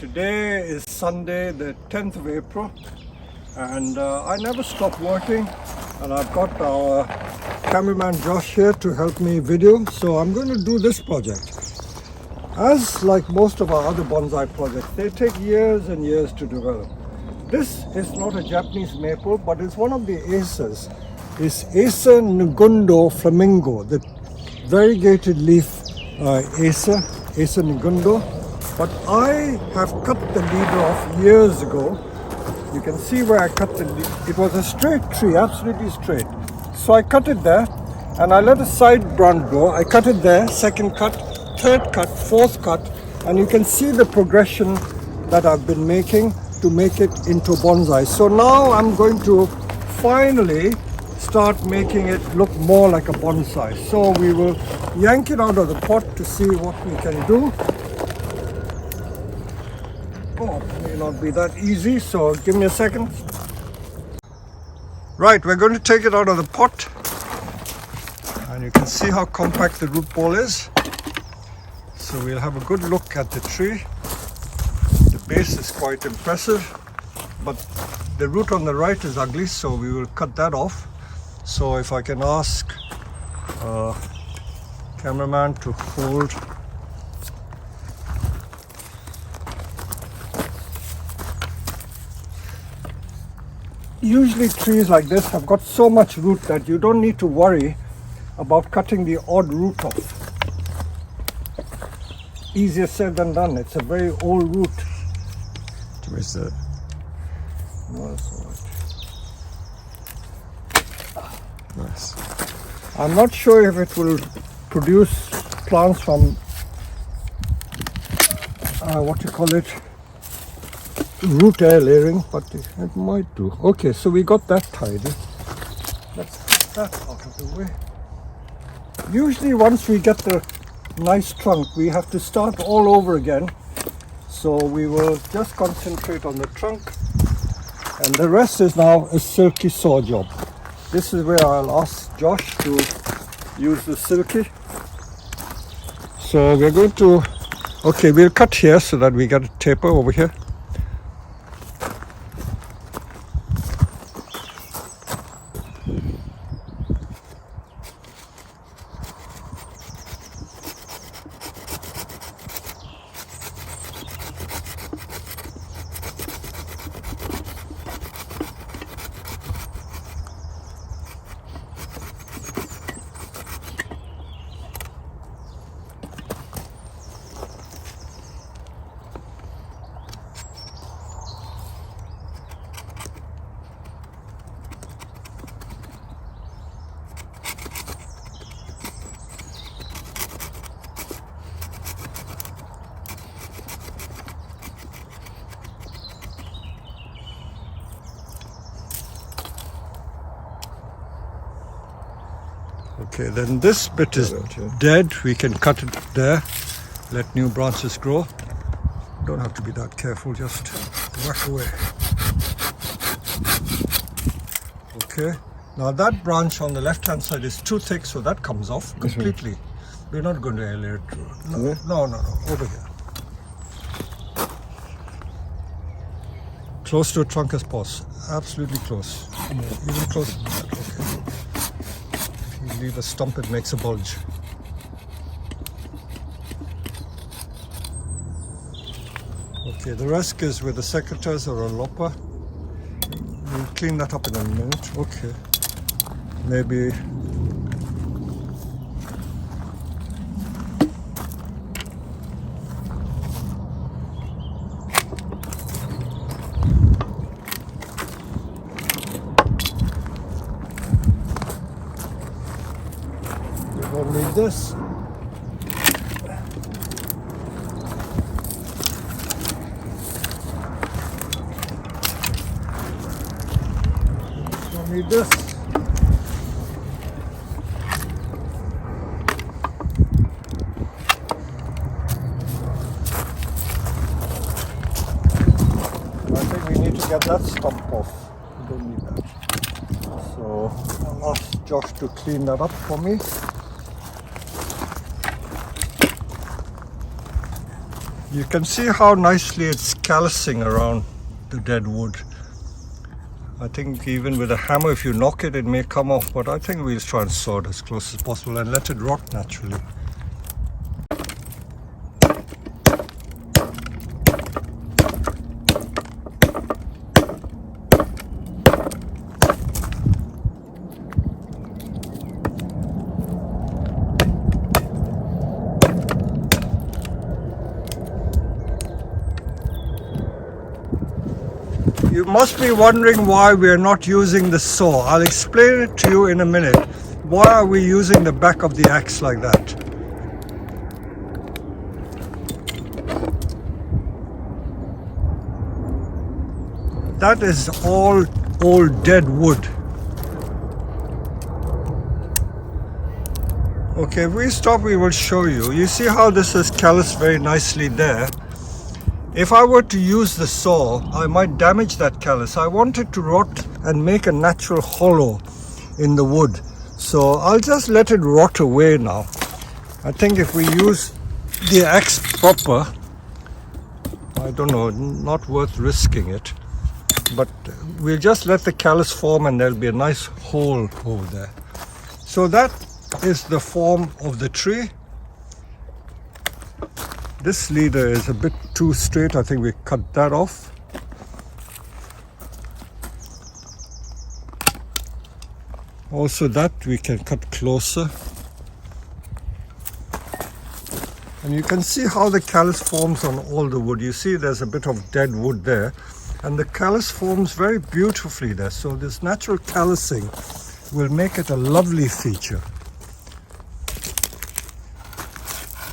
Today is Sunday, the 10th of April, and I never stop working, and I've got our cameraman Josh here to help me video. So I'm going to do this project. As like most of our other bonsai projects, they take years and years to develop. This is not a Japanese maple, but it's one of the Acers. It's Acer Ngundo Flamingo, the variegated leaf Acer Ngundo. But I have cut the leader off years ago. You can see where I cut the lead. It was a straight tree, absolutely straight. So I cut it there, and I let a side branch go. I cut it there, second cut, third cut, fourth cut, and you can see the progression that I've been making to make it into bonsai. So now I'm going to finally start making it look more like a bonsai. So we will yank it out of the pot to see what we can do. Oh, it may not be that easy, so give me a second. Right, we're going to take it out of the pot, and you can see how compact the root ball is. So we'll have a good look at the tree. The base is quite impressive, but the root on the right is ugly, so we will cut that off. So if I can ask cameraman to hold. Usually trees like this have got so much root that you don't need to worry about cutting the odd root off. Easier said than done. It's a very old root. Where's the... No, that's all right. Nice. I'm not sure if it will produce plants from what you call it, root air layering, but it might do. Okay, so we got that tidy. Let's get that out of the way. Usually once we get the nice trunk, we have to start all over again. So we will just concentrate on the trunk, and the rest is now a silky saw job. This is where I'll ask Josh to use the silky. So we're going to, okay, we'll cut here so that we get a taper over here. Okay, then this bit is dead. We can cut it there, let new branches grow. Don't have to be that careful, just whack away. Okay, now that branch on the left hand side is too thick, so that comes off completely. We're not going to air it through. No, over here. Close to a trunk as possible, absolutely close. Even closer than that, okay. Leave a stump, it makes a bulge. Okay, the rest is with the secateurs or a lopper. We'll clean that up in a minute. Okay, maybe don't need this. Don't need this. I think we need to get that stump off. We don't need that. So I'll ask Josh to clean that up for me. You can see how nicely it's callousing around the dead wood. I think even with a hammer, if you knock it, it may come off, but I think we'll try and saw it as close as possible and let it rot naturally. You must be wondering why we are not using the saw. I'll explain it to you in a minute. Why are we using the back of the axe like that? That is all old dead wood. Okay, if we stop, we will show you. You see how this is calloused very nicely there? If I were to use the saw, I might damage that callus. I want it to rot and make a natural hollow in the wood. So I'll just let it rot away now. I think if we use the axe proper, I don't know, not worth risking it. But we'll just let the callus form and there'll be a nice hole over there. So that is the form of the tree. This leader is a bit too straight. I think we cut that off. Also that we can cut closer. And you can see how the callus forms on all the wood. You see there's a bit of dead wood there. And the callus forms very beautifully there. So this natural callousing will make it a lovely feature.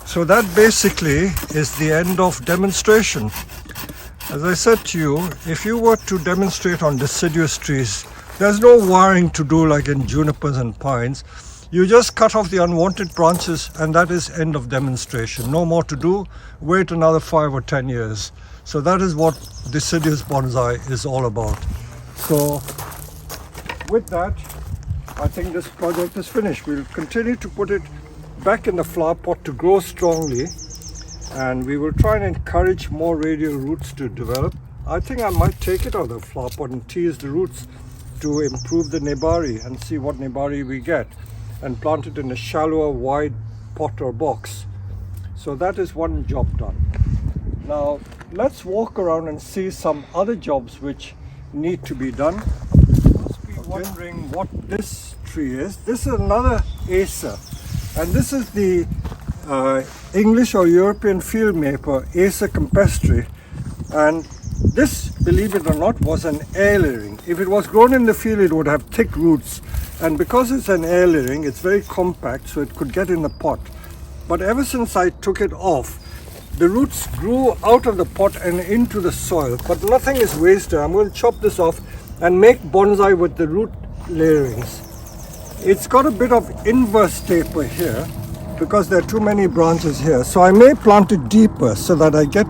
So that basically is the end of demonstration. As I said to you, if you were to demonstrate on deciduous trees, there's no wiring to do like in junipers and pines. You just cut off the unwanted branches and that is end of demonstration. No more to do, wait another 5 or 10 years. So that is what deciduous bonsai is all about. So with that, I think this project is finished. We'll continue to put it back in the flower pot to grow strongly, and we will try and encourage more radial roots to develop. I think I might take it out of the flower pot and tease the roots to improve the nebari and see what nebari we get, and plant it in a shallower wide pot or box. So that is one job done. Now let's walk around and see some other jobs which need to be done. You must be wondering what this tree is. This is another Acer. And this is the English or European field maple, Acer campestre. And this, believe it or not, was an air layering. If it was grown in the field, it would have thick roots. And because it's an air layering, it's very compact, so it could get in the pot. But ever since I took it off, the roots grew out of the pot and into the soil. But nothing is wasted. I'm going to chop this off and make bonsai with the root layerings. It's got a bit of inverse taper here because there are too many branches here. So I may plant it deeper so that I get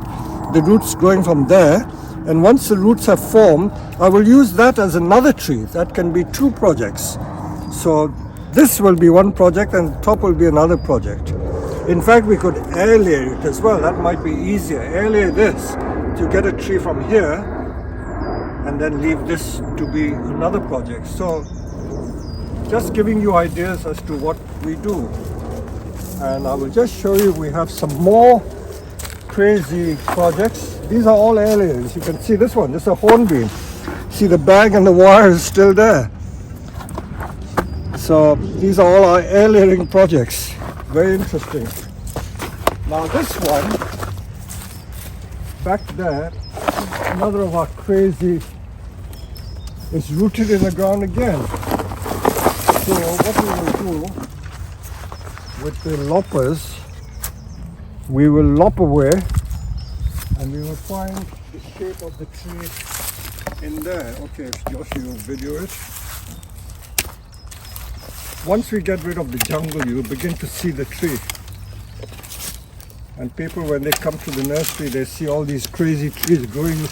the roots growing from there. And once the roots have formed, I will use that as another tree. That can be 2 projects. So this will be one project and the top will be another project. In fact, we could air layer it as well. That might be easier. Air layer this to get a tree from here and then leave this to be another project. So just giving you ideas as to what we do. And I will just show you, we have some more crazy projects. These are all air layers. You can see this one, this is a hornbeam. See the bag and the wire is still there. So these are all our air layering projects. Very interesting. Now this one, back there, another of our crazy, is rooted in the ground again. So what we will do with the loppers, we will lop away and we will find the shape of the tree in there. Okay, Josh, you will video it. Once we get rid of the jungle, you will begin to see the tree. And people, when they come to the nursery, they see all these crazy trees growing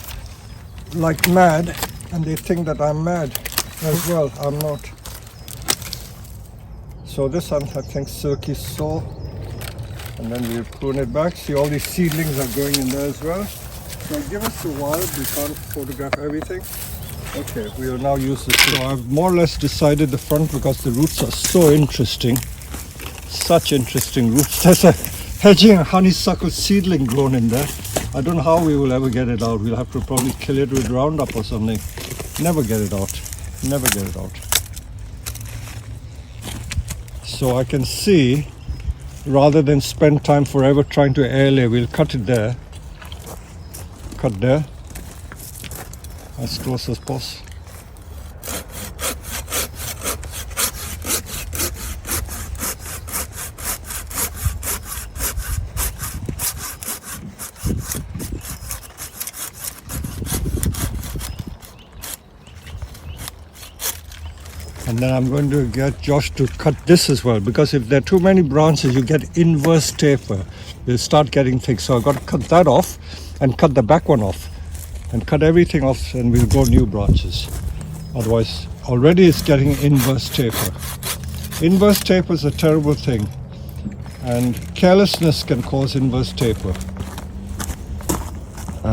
like mad, and they think that I'm mad as well. I'm not. So this one, I think, silky saw. And then we'll prune it back. See, all these seedlings are going in there as well. So give us a while, we can't photograph everything. Okay, we will now use this. So I've more or less decided the front because the roots are so interesting. Such interesting roots. There's a hedging honeysuckle seedling grown in there. I don't know how we will ever get it out. We'll have to probably kill it with Roundup or something. Never get it out. Never get it out. So I can see, rather than spend time forever trying to air lay, we'll cut it there. Cut there. As close as possible. And then I'm going to get Josh to cut this as well, because if there are too many branches, you get inverse taper. They'll start getting thick. So I've got to cut that off and cut the back one off and cut everything off, and we'll grow new branches. Otherwise, already it's getting inverse taper. Inverse taper is a terrible thing, and carelessness can cause inverse taper.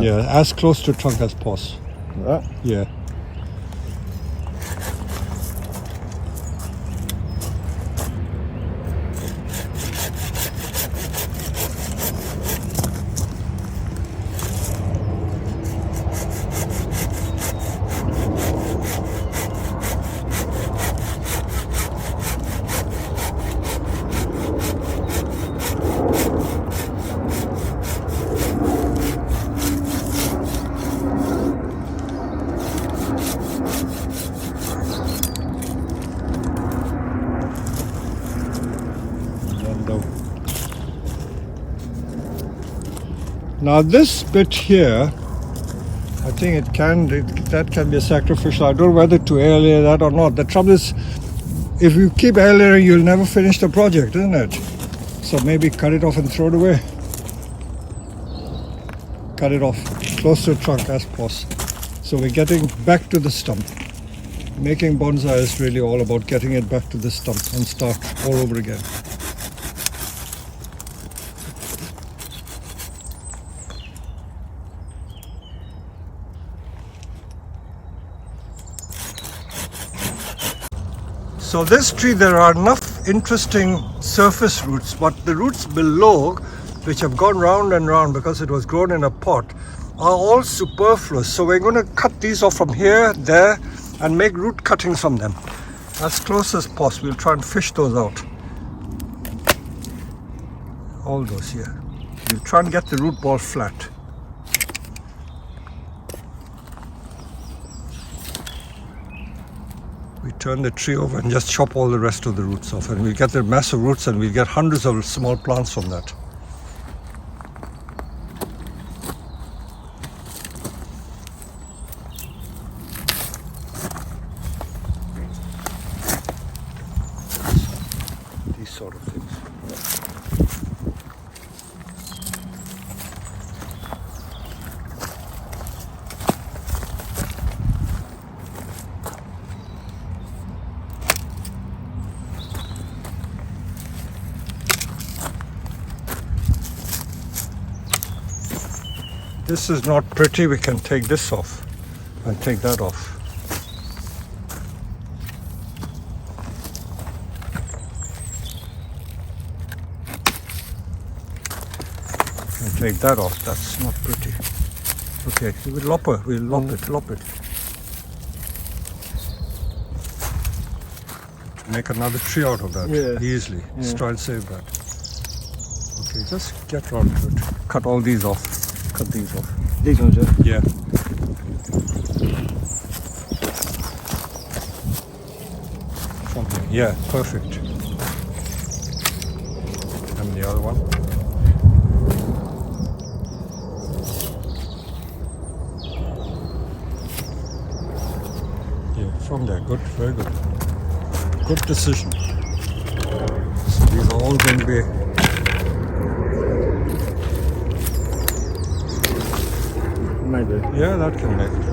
Yeah, as close to trunk as possible. Yeah. Now this bit here, I think that can be a sacrificial. I don't know whether to air layer that or not. The trouble is, if you keep air layering, you'll never finish the project, isn't it? So maybe cut it off and throw it away. Cut it off, close to the trunk as possible. So we're getting back to the stump. Making bonsai is really all about getting it back to the stump and start all over again. So this tree, there are enough interesting surface roots, but the roots below, which have gone round and round because it was grown in a pot, are all superfluous. So we're going to cut these off from here, there, and make root cuttings from them as close as possible. We'll try and fish those out. All those here. We'll try and get the root ball flat. We turn the tree over and just chop all the rest of the roots off, and we'll get the massive roots, and we'll get hundreds of small plants from that. These sort of things. This is not pretty. We can take this off and take that off. And take that off. That's not pretty. Okay, we'll lop it. We'll lop it. Make another tree out of that easily. Let's try and save that. Okay, just get around to it. Cut all these off. Cut these off. These ones, Yeah. Something. Yeah, perfect. And the other one. Yeah, from there. Good, very good. Good decision. So these are all going to be yeah, that can make it.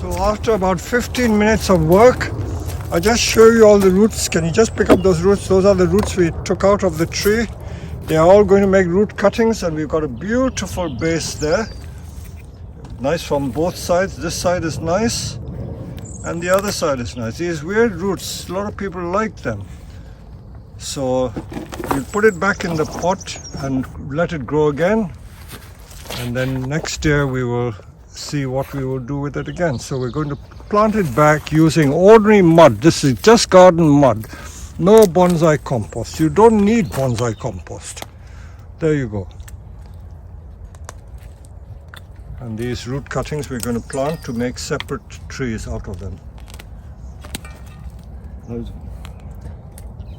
So after about 15 minutes of work, I just show you all the roots. Can you just pick up those roots? Those are the roots we took out of the tree. They are all going to make root cuttings, and we've got a beautiful base there. Nice from both sides. This side is nice and the other side is nice. These weird roots, a lot of people like them. So we'll put it back in the pot and let it grow again. And then next year we will see what we will do with it again. So we're going to plant it back using ordinary mud. This is just garden mud. No bonsai compost. You don't need bonsai compost. There you go. And these root cuttings we're going to plant to make separate trees out of them.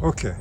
Okay.